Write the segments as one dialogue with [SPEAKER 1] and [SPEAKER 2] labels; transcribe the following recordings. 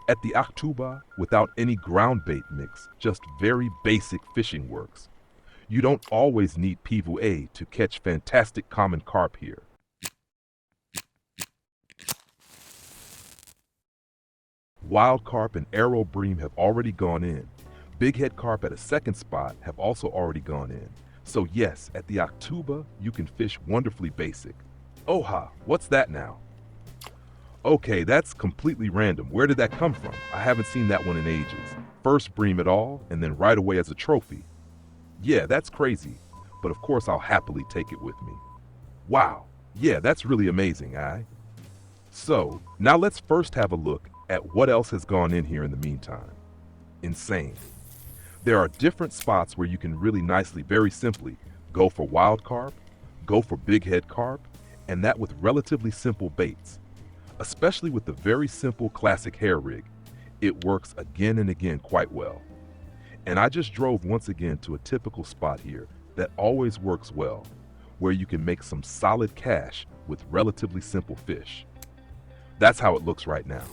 [SPEAKER 1] At the Achtuba, without any ground bait mix, just very basic fishing works. You don't always need PVA to catch fantastic common carp here. Wild carp and Aral Bream have already gone in. Bighead carp at a second spot have also already gone in. So yes, at the Achtuba, you can fish wonderfully basic. Oha, what's that now? Okay, that's completely random. Where did that come from? I haven't seen that one in ages. First bream at all, and then right away as a trophy. Yeah, that's crazy, but of course I'll happily take it with me. Wow, yeah, that's really amazing, aye? So, now let's first have a look at what else has gone in here in the meantime. Insane. There are different spots where you can really nicely, very simply, go for wild carp, go for bighead carp, and that with relatively simple baits. Especially with the very simple classic hair rig, it works again and again quite well. And I just drove once again to a typical spot here that always works well, where you can make some solid cash with relatively simple fish. That's how it looks right now.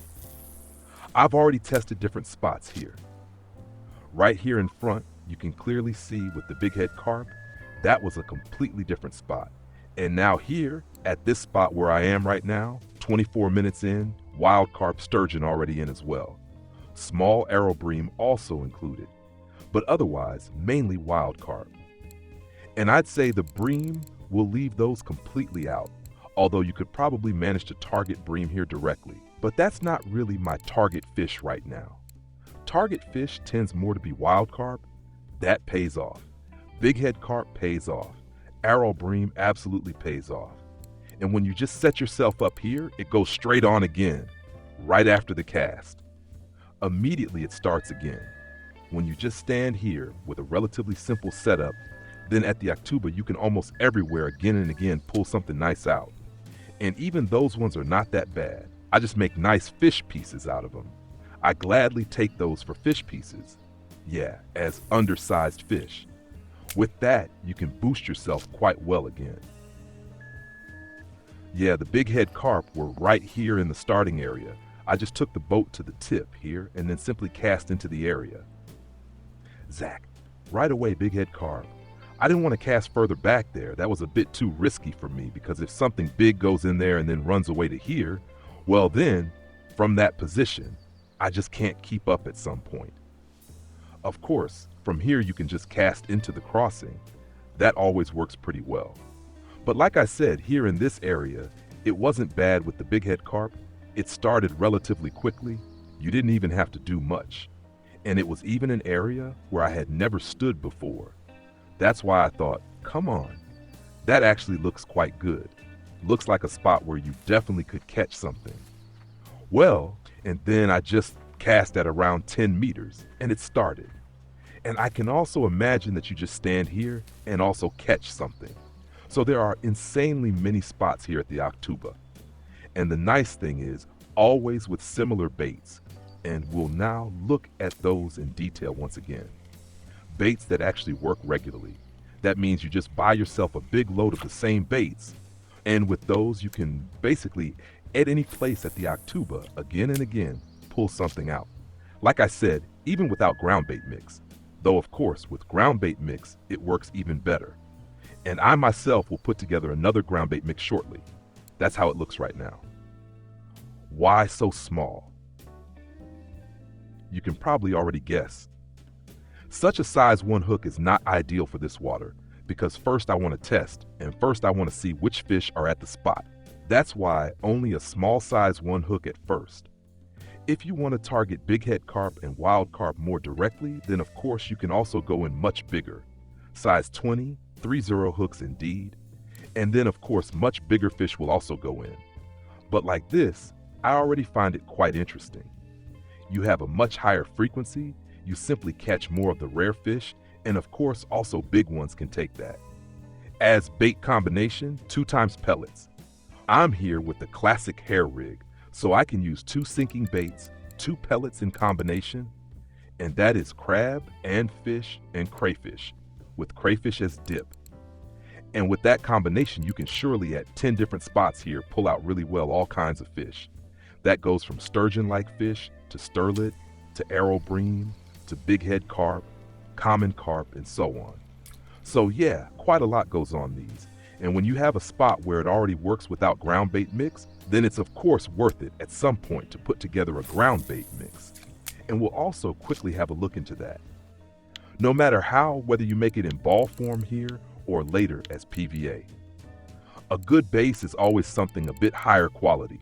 [SPEAKER 1] I've already tested different spots here. Right here in front, you can clearly see with the bighead carp, that was a completely different spot. And now here, at this spot where I am right now, 24 minutes in, wild carp sturgeon already in as well. Small Aral Bream also included, but otherwise mainly wild carp. And I'd say the bream will leave those completely out, although you could probably manage to target bream here directly. But that's not really my target fish right now. Target fish tends more to be wild carp. That pays off. Bighead carp pays off. Aral Bream absolutely pays off. And when you just set yourself up here, it goes straight on again, right after the cast. Immediately it starts again. When you just stand here with a relatively simple setup, then at the Actuba you can almost everywhere again and again pull something nice out. And even those ones are not that bad. I just make nice fish pieces out of them. I gladly take those for fish pieces. Yeah, as undersized fish. With that, you can boost yourself quite well again. Yeah, the bighead carp were right here in the starting area. I just took the boat to the tip here and then simply cast into the area. Zach, right away bighead carp. I didn't want to cast further back there. That was a bit too risky for me because if something big goes in there and then runs away to here, well then, from that position, I just can't keep up at some point. Of course, from here you can just cast into the crossing. That always works pretty well. But like I said, here in this area, it wasn't bad with the bighead carp. It started relatively quickly. You didn't even have to do much. And it was even an area where I had never stood before. That's why I thought, come on, that actually looks quite good. Looks like a spot where you definitely could catch something. Well, and then I just cast at around 10 meters and it started. And I can also imagine that you just stand here and also catch something. So there are insanely many spots here at the Actuba. And the nice thing is, always with similar baits. And we'll now look at those in detail once again. Baits that actually work regularly. That means you just buy yourself a big load of the same baits. And with those, you can basically, at any place at the Actuba, again and again, pull something out. Like I said, even without ground bait mix. Though of course, with ground bait mix, it works even better. And I myself will put together another ground bait mix shortly. That's how it looks right now. Why so small? You can probably already guess. Such a size 1 hook is not ideal for this water because first I want to test and first I want to see which fish are at the spot. That's why only a small size 1 hook at first. If you want to target bighead carp and wild carp more directly, then of course you can also go in much bigger. Size 20, 3/0 hooks indeed. And then of course much bigger fish will also go in. But like this, I already find it quite interesting. You have a much higher frequency, you simply catch more of the rare fish, and of course also big ones can take that. As bait combination, 2 times pellets. I'm here with the classic hair rig, so I can use 2 sinking baits, 2 pellets in combination, and that is crab and fish and crayfish, with crayfish as dip. And with that combination, you can surely at 10 different spots here pull out really well all kinds of fish. That goes from sturgeon-like fish to sterlet, to Aral Bream, to Bighead Carp, common carp, and so on. So yeah, quite a lot goes on these. And when you have a spot where it already works without ground bait mix, then it's of course worth it at some point to put together a ground bait mix. And we'll also quickly have a look into that. No matter how, whether you make it in ball form here or later as PVA. A good base is always something a bit higher quality.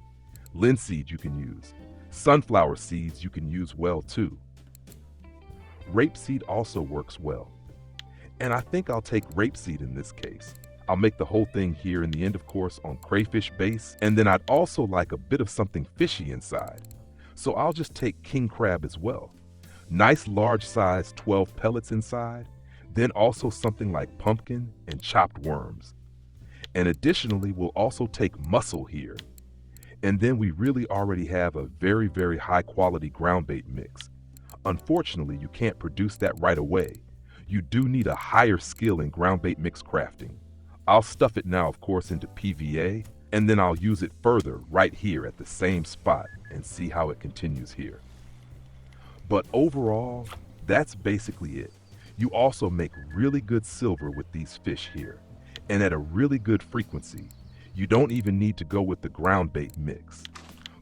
[SPEAKER 1] Linseed you can use. Sunflower seeds you can use well too. Rapeseed also works well. And I think I'll take rapeseed in this case. I'll make the whole thing here in the end, of course, on crayfish base, and then I'd also like a bit of something fishy inside. So I'll just take king crab as well. Nice large size 12 pellets inside, then also something like pumpkin and chopped worms. And additionally, we'll also take mussel here. And then we really already have a very, very high quality ground bait mix. Unfortunately, you can't produce that right away. You do need a higher skill in ground bait mix crafting. I'll stuff it now, of course, into PVA, and then I'll use it further right here at the same spot and see how it continues here. But overall, that's basically it. You also make really good silver with these fish here, and at a really good frequency. You don't even need to go with the ground bait mix.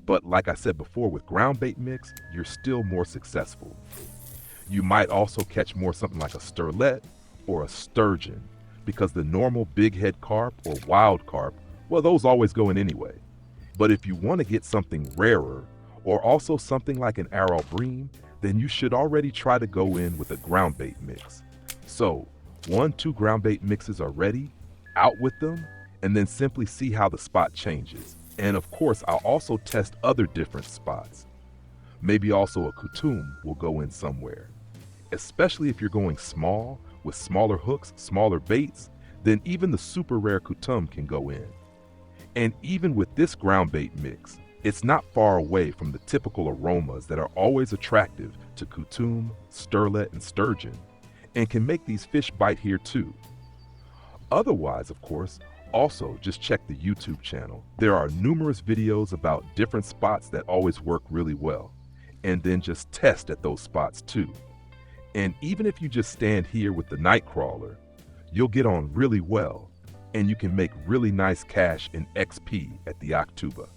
[SPEAKER 1] But like I said before, with ground bait mix, you're still more successful. You might also catch more something like a sterlet or a sturgeon, because the normal bighead carp or wild carp, well, those always go in anyway. But if you want to get something rarer, or also something like an Aral Bream, then you should already try to go in with a ground bait mix. So 1-2 ground bait mixes are ready, out with them, and then simply see how the spot changes. And of course, I'll also test other different spots. Maybe also a Kutum will go in somewhere. Especially if you're going small, with smaller hooks, smaller baits, then even the super rare Kutum can go in. And even with this ground bait mix, it's not far away from the typical aromas that are always attractive to Kutum, sterlet, and sturgeon, and can make these fish bite here too. Otherwise, of course, also just check the YouTube channel. There are numerous videos about different spots that always work really well, and then just test at those spots too. And even if you just stand here with the night crawler, you'll get on really well, and you can make really nice cash in XP at the Achtuba.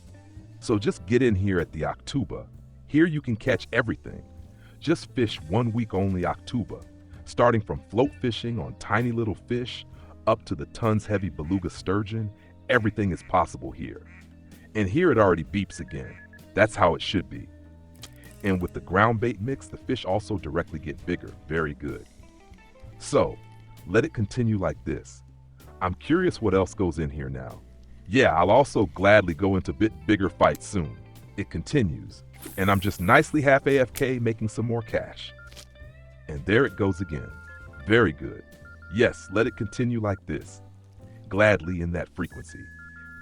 [SPEAKER 1] So just get in here at the Achtuba. Here you can catch everything. Just fish 1 week only Achtuba, starting from float fishing on tiny little fish up to the tons heavy beluga sturgeon. Everything is possible here. And here it already beeps again. That's how it should be. And with the ground bait mix, the fish also directly get bigger. Very good. So let it continue like this. I'm curious what else goes in here now. Yeah, I'll also gladly go into a bit bigger fights soon. It continues, and I'm just nicely half AFK making some more cash. And there it goes again. Very good. Yes, let it continue like this. Gladly in that frequency.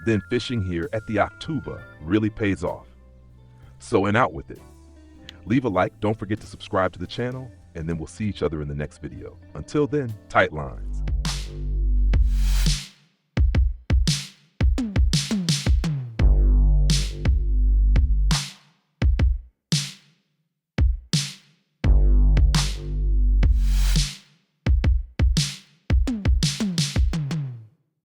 [SPEAKER 1] Then fishing here at the Achtuba really pays off. So and out with it. Leave a like, don't forget to subscribe to the channel, and then we'll see each other in the next video. Until then, tight lines.